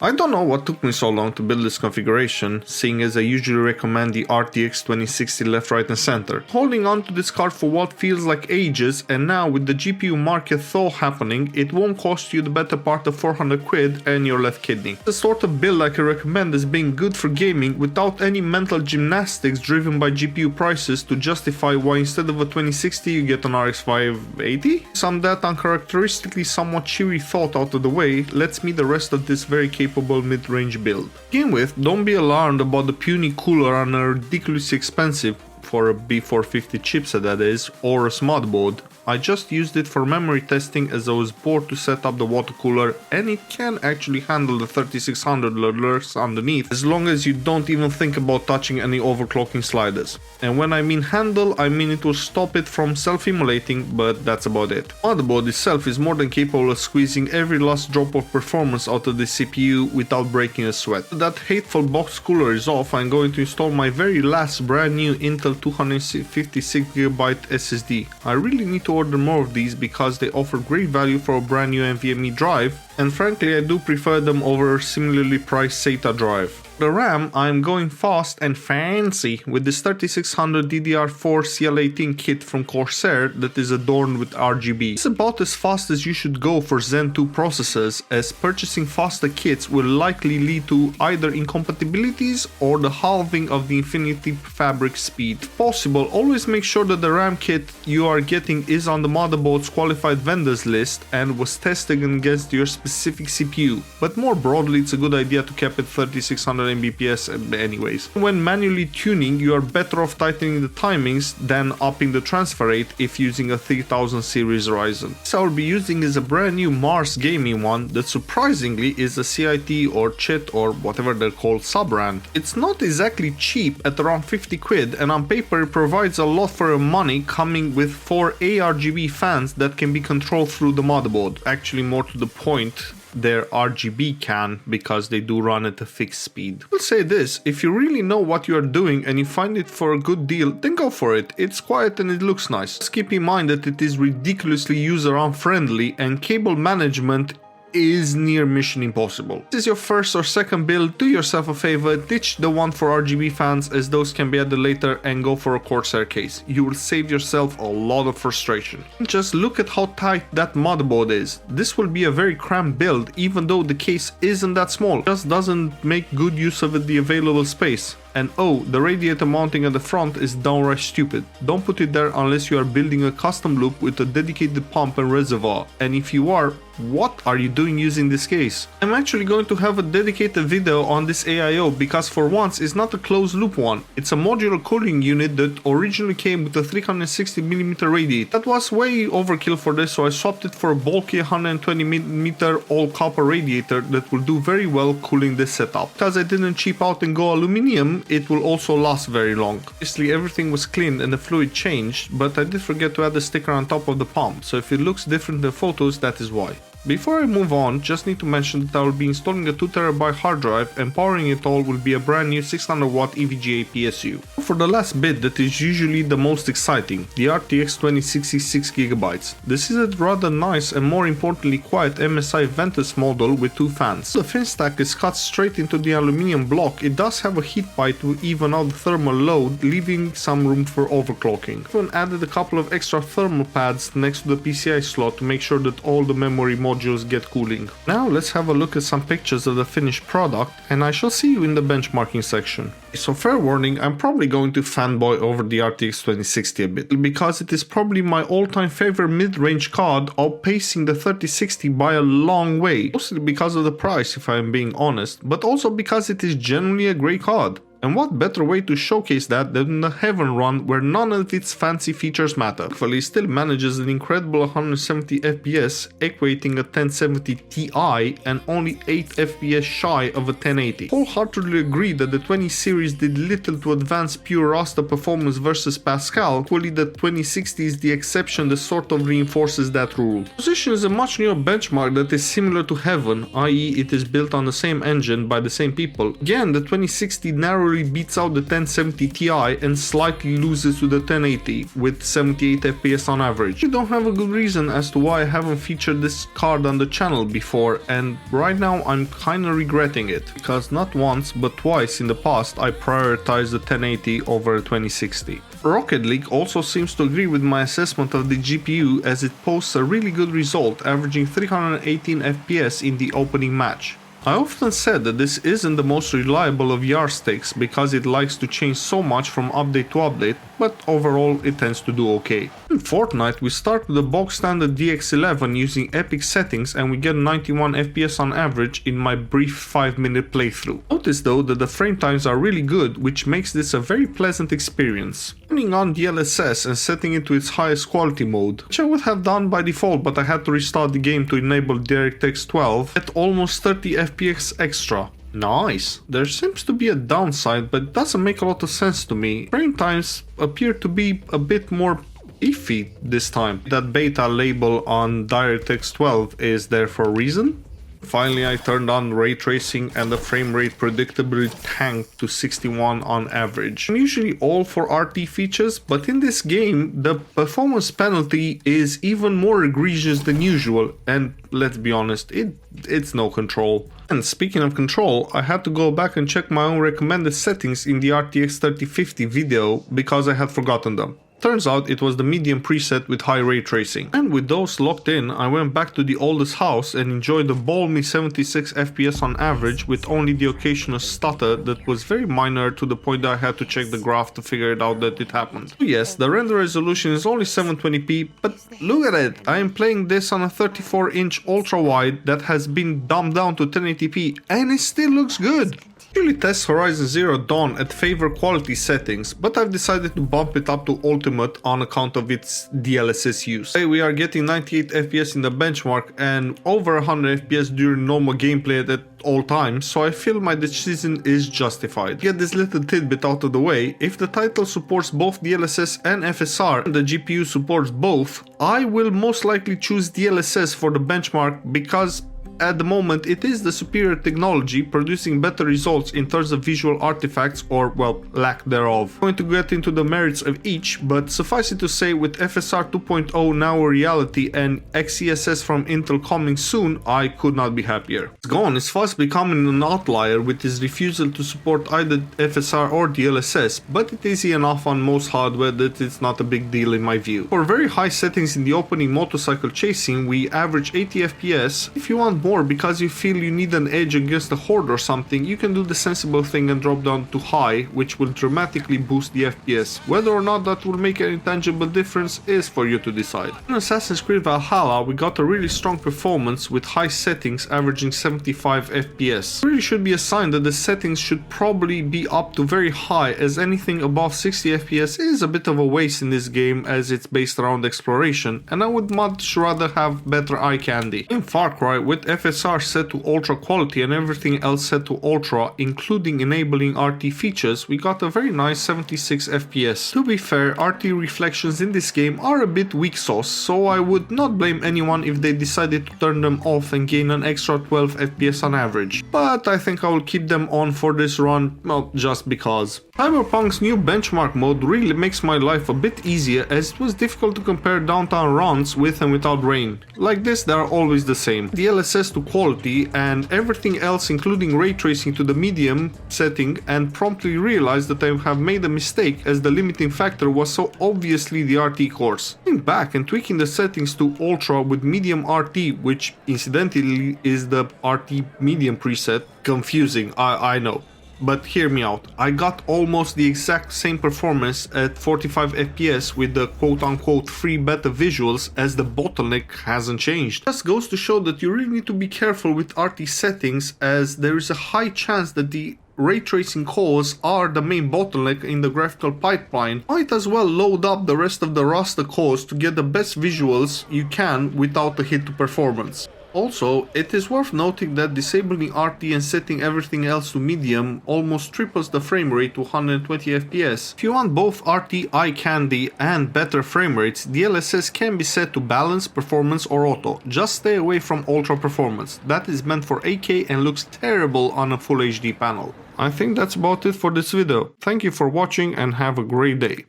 I don't know what took me so long to build this configuration, seeing as I usually recommend the RTX 2060 left, right and center. Holding on to this card for what feels like ages, and now with the GPU market thaw happening, it won't cost you the better part of 400 quid and your left kidney. The sort of build I can recommend as being good for gaming without any mental gymnastics driven by GPU prices to justify why instead of a 2060 you get an RX 580? Some that uncharacteristically somewhat cheery thought out of the way, let's meet the rest of this very capable mid-range build. To begin with, don't be alarmed about the puny cooler on a ridiculously expensive, for a B450 chipset that is, Aorus motherboard. I just used it for memory testing as I was bored to set up the water cooler, and it can actually handle the 3600 alerts underneath as long as you don't even think about touching any overclocking sliders. And when I mean handle, I mean it will stop it from self-immolating, but that's about it. Motherboard itself is more than capable of squeezing every last drop of performance out of the CPU without breaking a sweat. That hateful box cooler is off, I'm going to install my very last brand new Intel 256GB SSD. I really need to order more of these because they offer great value for a brand new NVMe drive, and frankly I do prefer them over a similarly priced SATA drive. The RAM, I'm going fast and fancy with this 3600 DDR4 CL18 kit from Corsair that is adorned with RGB. It's about as fast as you should go for Zen 2 processors, as purchasing faster kits will likely lead to either incompatibilities or the halving of the Infinity Fabric speed. If possible, always make sure that the RAM kit you are getting is on the motherboard's qualified vendors list and was tested against your specific CPU, but more broadly it's a good idea to cap it 3600 Mbps anyways. When manually tuning, you are better off tightening the timings than upping the transfer rate if using a 3000 series Ryzen. So I'll be using is a brand new Mars gaming one that surprisingly is a CIT or CHIT or whatever they're called sub-brand. It's not exactly cheap at around 50 quid, and on paper it provides a lot for your money, coming with 4 ARGB fans that can be controlled through the motherboard. Actually, more to the point, their RGB can, because they do run at a fixed speed. I'll say this, if you really know what you are doing and you find it for a good deal, then go for it. It's quiet and it looks nice. Just keep in mind that it is ridiculously user unfriendly and cable management is near mission impossible. If this is your first or second build, do yourself a favor, ditch the one for RGB fans as those can be added later and go for a Corsair case. You will save yourself a lot of frustration. Just look at how tight that motherboard is. This will be a very cramped build even though the case isn't that small. It just doesn't make good use of the available space. And oh, the radiator mounting at the front is downright stupid. Don't put it there unless you are building a custom loop with a dedicated pump and reservoir. And if you are, what are you doing using this case? I'm actually going to have a dedicated video on this AIO because for once it's not a closed loop one. It's a modular cooling unit that originally came with a 360mm radiator. That was way overkill for this, so I swapped it for a bulky 120mm all copper radiator that will do very well cooling this setup. Because I didn't cheap out and go aluminum, it will also last very long. Obviously everything was cleaned and the fluid changed, but I did forget to add a sticker on top of the pump, so if it looks different in photos, that is why. Before I move on, just need to mention that I will be installing a 2TB hard drive and powering it all will be a brand new 600W EVGA PSU. For the last bit that is usually the most exciting, the RTX 2060 6GB. This is a rather nice and more importantly quiet MSI Ventus model with 2 fans. The fin stack is cut straight into the aluminum block. It does have a heat pipe to even out the thermal load, leaving some room for overclocking. I even added a couple of extra thermal pads next to the PCI slot to make sure that all the memory modules get cooling. Now let's have a look at some pictures of the finished product and I shall see you in the benchmarking section. So fair warning, I'm probably going to fanboy over the RTX 2060 a bit, because it is probably my all-time favorite mid-range card, outpacing the 3060 by a long way. Mostly because of the price if I am being honest, but also because it is generally a great card. And what better way to showcase that than the Heaven run where none of its fancy features matter. Thankfully it still manages an incredible 170 FPS, equating a 1070 Ti and only 8 FPS shy of a 1080. Wholeheartedly agree that the 20 series did little to advance pure raster performance versus Pascal. Equally the 2060 is the exception that sort of reinforces that rule. Position is a much newer benchmark that is similar to Heaven, i.e. it is built on the same engine by the same people. Again, the 2060 narrowly probably beats out the 1070 Ti and slightly loses to the 1080 with 78 FPS on average. You don't have a good reason as to why I haven't featured this card on the channel before, and right now I'm kinda regretting it, because not once but twice in the past I prioritized the 1080 over 2060. Rocket League also seems to agree with my assessment of the GPU, as it posts a really good result, averaging 318 FPS in the opening match. I often said that this isn't the most reliable of yardsticks because it likes to change so much from update to update, but overall it tends to do okay. In Fortnite we start with the box standard DX11 using epic settings and we get 91 FPS on average in my brief 5-minute playthrough. Notice though that the frame times are really good, which makes this a very pleasant experience. Turning on DLSS and setting it to its highest quality mode, which I would have done by default, but I had to restart the game to enable DirectX 12 at almost 30 FPS extra. Nice. There seems to be a downside, but it doesn't make a lot of sense to me. Frame times appear to be a bit more iffy this time. That beta label on DirectX 12 is there for a reason? Finally, I turned on ray tracing and the frame rate predictably tanked to 61 on average. I'm usually all for RT features, but in this game, the performance penalty is even more egregious than usual, and let's be honest, it's no control. And speaking of control, I had to go back and check my own recommended settings in the RTX 3050 video because I had forgotten them. Turns out it was the medium preset with high ray tracing. And with those locked in, I went back to the oldest house and enjoyed the balmy 76 FPS on average with only the occasional stutter that was very minor to the point that I had to check the graph to figure it out that it happened. So yes, the render resolution is only 720p, but look at it! I am playing this on a 34-inch ultra-wide that has been dumbed down to 1080p and it still looks good! I usually test Horizon Zero Dawn at favor quality settings, but I've decided to bump it up to ultimate on account of its DLSS use. Today we are getting 98 FPS in the benchmark and over 100 FPS during normal gameplay at all times, so I feel my decision is justified. To get this little tidbit out of the way, if the title supports both DLSS and FSR and the GPU supports both, I will most likely choose DLSS for the benchmark because at the moment it is the superior technology, producing better results in terms of visual artifacts or, well, lack thereof. I'm going to get into the merits of each, but suffice it to say, with FSR 2.0 now a reality and XeSS from Intel coming soon, I could not be happier. Gone is fast becoming an outlier with his refusal to support either FSR or DLSS, but it is easy enough on most hardware that it's not a big deal in my view. For very high settings in the opening motorcycle chasing, we average 80 FPS. If you want more because you feel you need an edge against a horde or something, you can do the sensible thing and drop down to high, which will dramatically boost the FPS. Whether or not that will make any tangible difference is for you to decide. In Assassin's Creed Valhalla, we got a really strong performance with high settings averaging 75 FPS. It really should be a sign that the settings should probably be up to very high, as anything above 60 FPS is a bit of a waste in this game as it's based around exploration, and I would much rather have better eye candy. In Farcry, with FSR set to ultra quality and everything else set to ultra, including enabling RT features, we got a very nice 76 FPS. To be fair, RT reflections in this game are a bit weak sauce, so I would not blame anyone if they decided to turn them off and gain an extra 12 FPS on average. But I think I will keep them on for this run, well, just because. Cyberpunk's new benchmark mode really makes my life a bit easier, as it was difficult to compare downtown runs with and without rain. Like this, they are always the same. DLSS to quality and everything else, including ray tracing, to the medium setting, and promptly realized that I have made a mistake, as the limiting factor was so obviously the RT cores. Going back and tweaking the settings to ultra with medium RT, which incidentally is the RT medium preset, confusing, I know. But hear me out, I got almost the exact same performance at 45 FPS with the quote-unquote free beta visuals, as the bottleneck hasn't changed. Just goes to show that you really need to be careful with RT settings, as there is a high chance that the ray tracing cores are the main bottleneck in the graphical pipeline. Might as well load up the rest of the raster cores to get the best visuals you can without a hit to performance. Also, it is worth noting that disabling RT and setting everything else to medium almost triples the frame rate to 120 FPS. If you want both RT eye candy and better frame rates, DLSS can be set to balance, performance or auto. Just stay away from ultra performance. That is meant for 8K and looks terrible on a full HD panel. I think that's about it for this video. Thank you for watching and have a great day.